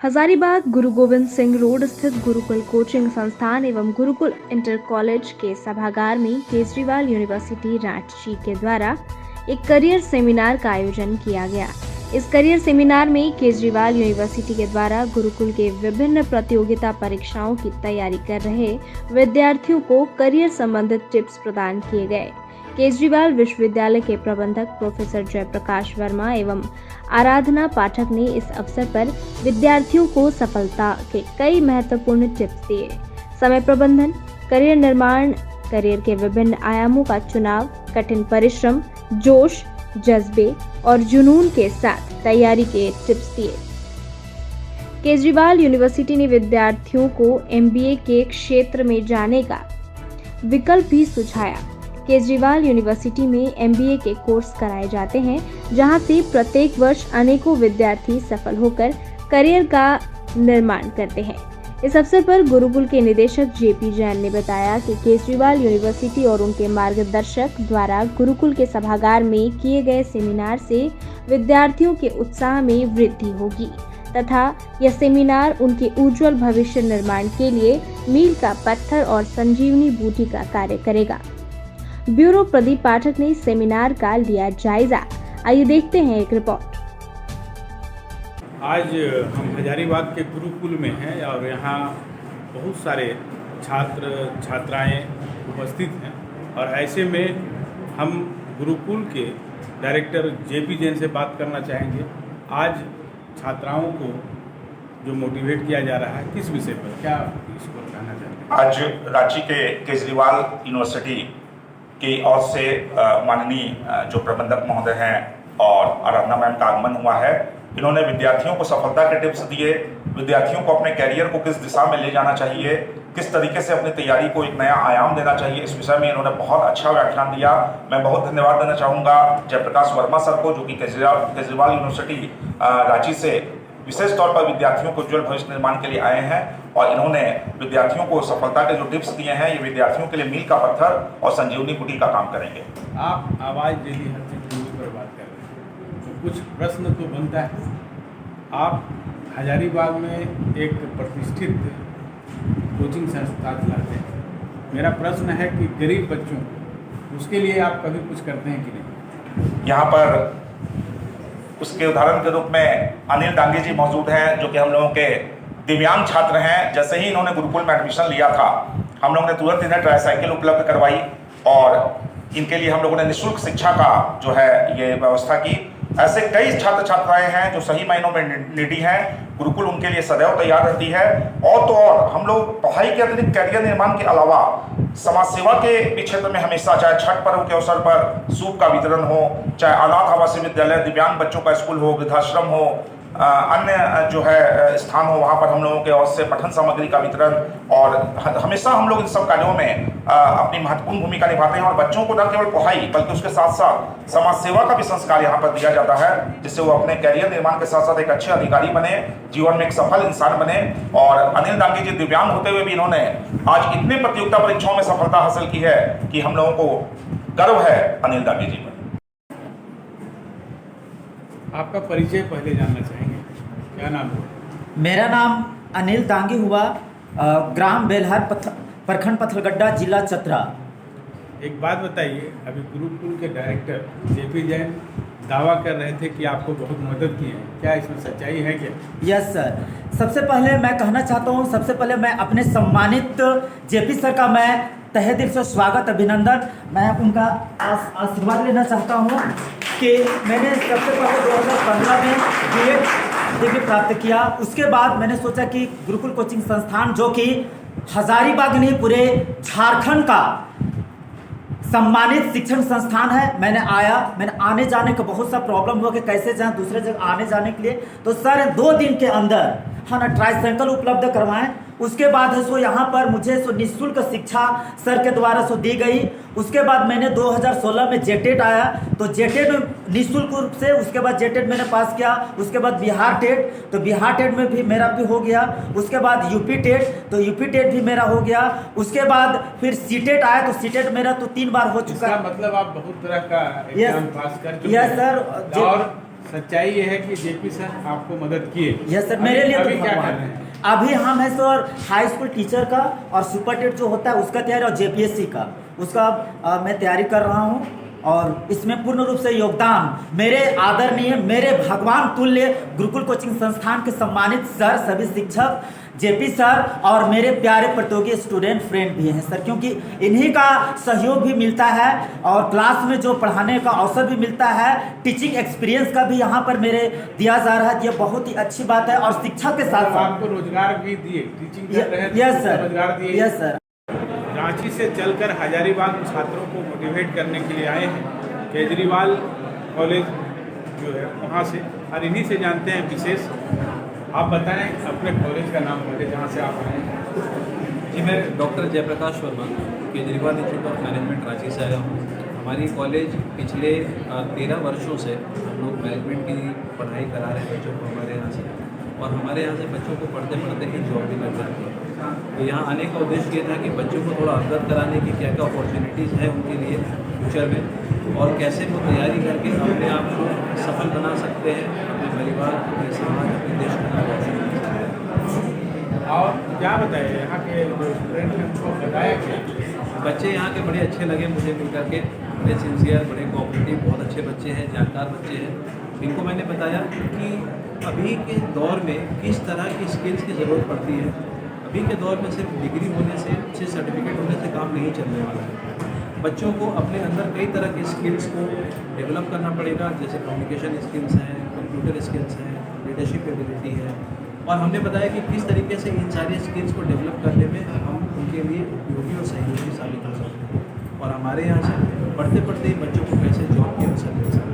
हजारीबाग गुरु Govind Singh road स्थित Gurukul coaching संस्थान एवं गुरुकुल इंटर कॉलेज के सभागार में केजरीवाल यूनिवर्सिटी रांची के द्वारा एक करियर सेमिनार का आयोजन किया गया। इस करियर सेमिनार में केजरीवाल यूनिवर्सिटी के द्वारा गुरुकुल के विभिन्न प्रतियोगिता परीक्षाओं की तैयारी कर रहे विद्यार्थियों को करियर संबंधित टिप्स प्रदान किए गए। केजरीवाल विश्वविद्यालय के प्रबंधक प्रोफेसर जयप्रकाश वर्मा एवं आराधना पाठक ने इस अवसर पर विद्यार्थियों को सफलता के कई महत्वपूर्ण टिप्स दिए। समय प्रबंधन, करियर निर्माण, करियर के विभिन्न आयामों का चुनाव, कठिन परिश्रम, जोश, जज्बे और जुनून के साथ तैयारी के टिप्स दिए। केजरीवाल यूनिवर्सिटी ने विद्यार्थियों को एमबीए के क्षेत्र में जाने का विकल्प भी सुझाया। केजरीवाल यूनिवर्सिटी में एमबीए के कोर्स कराए जाते हैं, जहां से प्रत्येक वर्ष अनेकों विद्यार्थी सफल होकर करियर का निर्माण करते हैं। इस अवसर पर गुरुकुल के निदेशक जेपी जैन ने बताया कि केजरीवाल यूनिवर्सिटी और उनके मार्गदर्शक द्वारा गुरुकुल के सभागार में किए गए सेमिनार से विद्यार्थियों के उत्साह में वृद्धि होगी तथा यह सेमिनार उनके उज्जवल भविष्य निर्माण के लिए मील का पत्थर और संजीवनी बूटी का कार्य करेगा। ब्यूरो प्रदीप पाठक ने सेमिनार का लिया जायजा। आइए देखते हैं एक रिपोर्ट। आज हम हजारीबाग के गुरुकुल में हैं और यहाँ बहुत सारे छात्र छात्राएं उपस्थित हैं और ऐसे में हम गुरुकुल के डायरेक्टर जेपी जैन से बात करना चाहेंगे। आज छात्राओं को जो मोटिवेट किया जा रहा है किस विषय पर, क्या इसको कहना चाहते हैं? आज रांची के केजरीवाल यूनिवर्सिटी की ओर से माननीय जो प्रबंधक महोदय हैं और आराधना मैम का आगमन हुआ है। इन्होंने विद्यार्थियों को सफलता के टिप्स दिए, विद्यार्थियों को अपने कैरियर को किस दिशा में ले जाना चाहिए, किस तरीके से अपनी तैयारी को एक नया आयाम देना चाहिए, इस विषय में इन्होंने बहुत अच्छा व्याख्यान दिया। मैं बहुत धन्यवाद देना चाहूँगा जयप्रकाश वर्मा सर को, जो कि केजरीवाल यूनिवर्सिटी रांची से विशेष तौर पर विद्यार्थियों को उज्जवल भविष्य निर्माण के लिए आए हैं और इन्होंने विद्यार्थियों को सफलता के जो टिप्स दिए हैं ये विद्यार्थियों के लिए मील का पत्थर और संजीवनी बूटी का काम करेंगे। आप आवाज़ डेली हर चीज़ पर बात कर रहे हैं, तो कुछ प्रश्न तो बनता है। आप हजारीबाग में एक प्रतिष्ठित कोचिंग संस्था चलाते हैं। मेरा प्रश्न है कि गरीब बच्चों को उसके लिए आप कभी कुछ करते हैं कि नहीं? यहाँ पर उसके उदाहरण के रूप में अनिल डांगे जी मौजूद हैं, जो कि हम लोगों के दिव्यांग छात्र हैं। जैसे ही इन्होंने गुरुकुल में एडमिशन लिया था, हम लोगों ने तुरंत इन्हें ट्राईसाइकिल उपलब्ध करवाई और इनके लिए हम लोगों ने निःशुल्क शिक्षा का जो है ये व्यवस्था की। ऐसे कई छात्र छात्राएं हैं जो सही मायनों में निडी हैं। गुरुकुल उनके लिए सदैव तैयार रहती है। और तो और हम लोग पढ़ाई के अतिरिक्त कैरियर निर्माण के अलावा समाज सेवा के भी क्षेत्र में हमेशा, चाहे छठ पर्व के अवसर पर सूप का वितरण हो, चाहे अनाथ आवासीय विद्यालय, दिव्यांग बच्चों का स्कूल हो, वृद्धाश्रम हो, अन्य जो है स्थान हो, वहाँ पर हम लोगों के ओर से पठन सामग्री का वितरण और हमेशा हम लोग इन सब कार्यों में अपनी महत्वपूर्ण भूमिका निभाते हैं। और बच्चों को न केवल पढ़ाई बल्कि उसके साथ साथ समाज सेवा का भी संस्कार यहाँ पर दिया जाता है, जिससे वो अपने कैरियर निर्माण के साथ साथ एक अच्छे अधिकारी बने, जीवन में एक सफल इंसान बने। और अनिल डांगे जी दिव्यांग होते हुए भी इन्होंने आज इतने प्रतियोगिता परीक्षाओं में सफलता हासिल की है कि हम लोगों को गर्व है अनिल डांगे जी पर। आपका परिचय पहले जानना चाहेंगे, क्या नाम है? मेरा नाम अनिल दांगी हुआ, ग्राम बेलहर प्रखंड पत्थलगड्डा, जिला चतरा। एक बात बताइए, अभी गुरुकुल के डायरेक्टर जेपी जैन दावा कर रहे थे कि आपको बहुत मदद की है, क्या इसमें सच्चाई है क्या? Yes sir. सबसे पहले मैं कहना चाहता हूँ, सबसे पहले मैं अपने सम्मानित जेपी सर का मैं तहे दिल से स्वागत, अभिनंदन, मैं उनका आशीर्वाद लेना चाहता हूँ कि मैंने सबसे पहले 2015 में बीएड डिग्री प्राप्त किया। उसके बाद मैंने सोचा कि गुरुकुल कोचिंग संस्थान, जो कि हजारीबाग नहीं पूरे झारखंड का सम्मानित शिक्षण संस्थान है, मैंने आने जाने का बहुत सा प्रॉब्लम हुआ कि कैसे जाएं दूसरे जगह आने जाने के लिए। तो सर 2 दिन के अंदर हाँ ना ट्राईसाइकिल उपलब्ध करवाएं। उसके बाद है सो यहाँ पर मुझे सो निःशुल्क शिक्षा सर के द्वारा सो दी गई। उसके बाद मैंने 2016 में जेटेट आया, तो जेटेट में निःशुल्क रूप से, उसके बाद जेटेट मैंने पास किया। उसके बाद बिहार टेट, तो बिहार टेट में भी मेरा भी हो गया। उसके बाद यूपी टेट, तो यूपी टेट भी मेरा हो गया। उसके बाद फिर सीटेट आया, तो सीटेट मेरा तो 3 बार हो चुका है। मतलब आप बहुत तरह का एग्जाम पास कर चुके हैं। Yes sir. और सच्चाई ये है कि जेपी सर आपको मदद किए। यस सर, मेरे लिए अभी तो क्या कर भगवान रहे है। हैं? अभी हम है सर हाई स्कूल टीचर का और सुपर टेट जो होता है उसका तैयारी, और जेपीएससी का उसका मैं तैयारी कर रहा हूँ। और इसमें पूर्ण रूप से योगदान मेरे आदरणीय, मेरे भगवान तुल्य गुरुकुल कोचिंग संस्थान के सम्मानित सर, सभी शिक्षक, जेपी सर और मेरे प्यारे प्रतियोगी स्टूडेंट फ्रेंड भी हैं सर, क्योंकि इन्हीं का सहयोग भी मिलता है और क्लास में जो पढ़ाने का अवसर भी मिलता है, टीचिंग एक्सपीरियंस का भी यहाँ पर मेरे दिया जा रहा है। ये बहुत ही अच्छी बात है। और शिक्षा के साथ साथ आपको रोजगार भी दिए, टीचिंग कर रहे हैं तो यस सर, रोजगार दिए। Yes sir. रांची से चलकर हजारीबाग छात्रों को मोटिवेट करने के लिए आए हैं, केजरीवाल कॉलेज जो है वहाँ से, और इन्हीं से जानते हैं विशेष। आप बताएं अपने कॉलेज का नाम बताएं जहाँ से आप आए हैं। जी, मैं doctor Jayprakash Verma Kejriwal institute of management Ranchi से आया हूँ। हमारी कॉलेज पिछले 13 वर्षों से हम लोग मैनेजमेंट की पढ़ाई करा रहे हैं बच्चों को हमारे यहाँ से, और हमारे यहाँ से बच्चों को पढ़ते पढ़ते ही जॉब भी लग जाती है। तो यहाँ आने का उद्देश्य ये था कि बच्चों को थोड़ा अवगत कराने की क्या क्या अपॉर्चुनिटीज़ हैं उनके लिए फ्यूचर में, और कैसे वो तैयारी करके अपने आप को सफल बना सकते हैं, अपने परिवार, अपने समाज, अपने देश का नाम रोशन कर सकते हैं। और क्या बताए यहाँ के जो स्टूडेंट हैं उनको बताया क्या? बच्चे यहाँ के बड़े अच्छे लगे मुझे मिल करके, बड़े सिंसियर, बड़े कोऑपरेटिव, बहुत अच्छे बच्चे हैं, जानकार बच्चे हैं। इनको मैंने बताया कि अभी के दौर में किस तरह की स्किल्स की ज़रूरत पड़ती है। अभी के दौर में सिर्फ डिग्री होने से सर्टिफिकेट होने से काम नहीं चलने वाला है। बच्चों को अपने अंदर कई तरह के स्किल्स को डेवलप करना पड़ेगा, जैसे कम्युनिकेशन स्किल्स हैं, कंप्यूटर स्किल्स हैं, लीडरशिप एबिलिटी है। और हमने बताया कि किस तरीके से इन सारी स्किल्स को डेवलप करने में हम उनके लिए उपयोगी और सहयोगी साबित हो सकते हैं, और हमारे यहाँ से पढ़ते पढ़ते ही बच्चों को कैसे जॉब के अवसर मिल सकते हैं।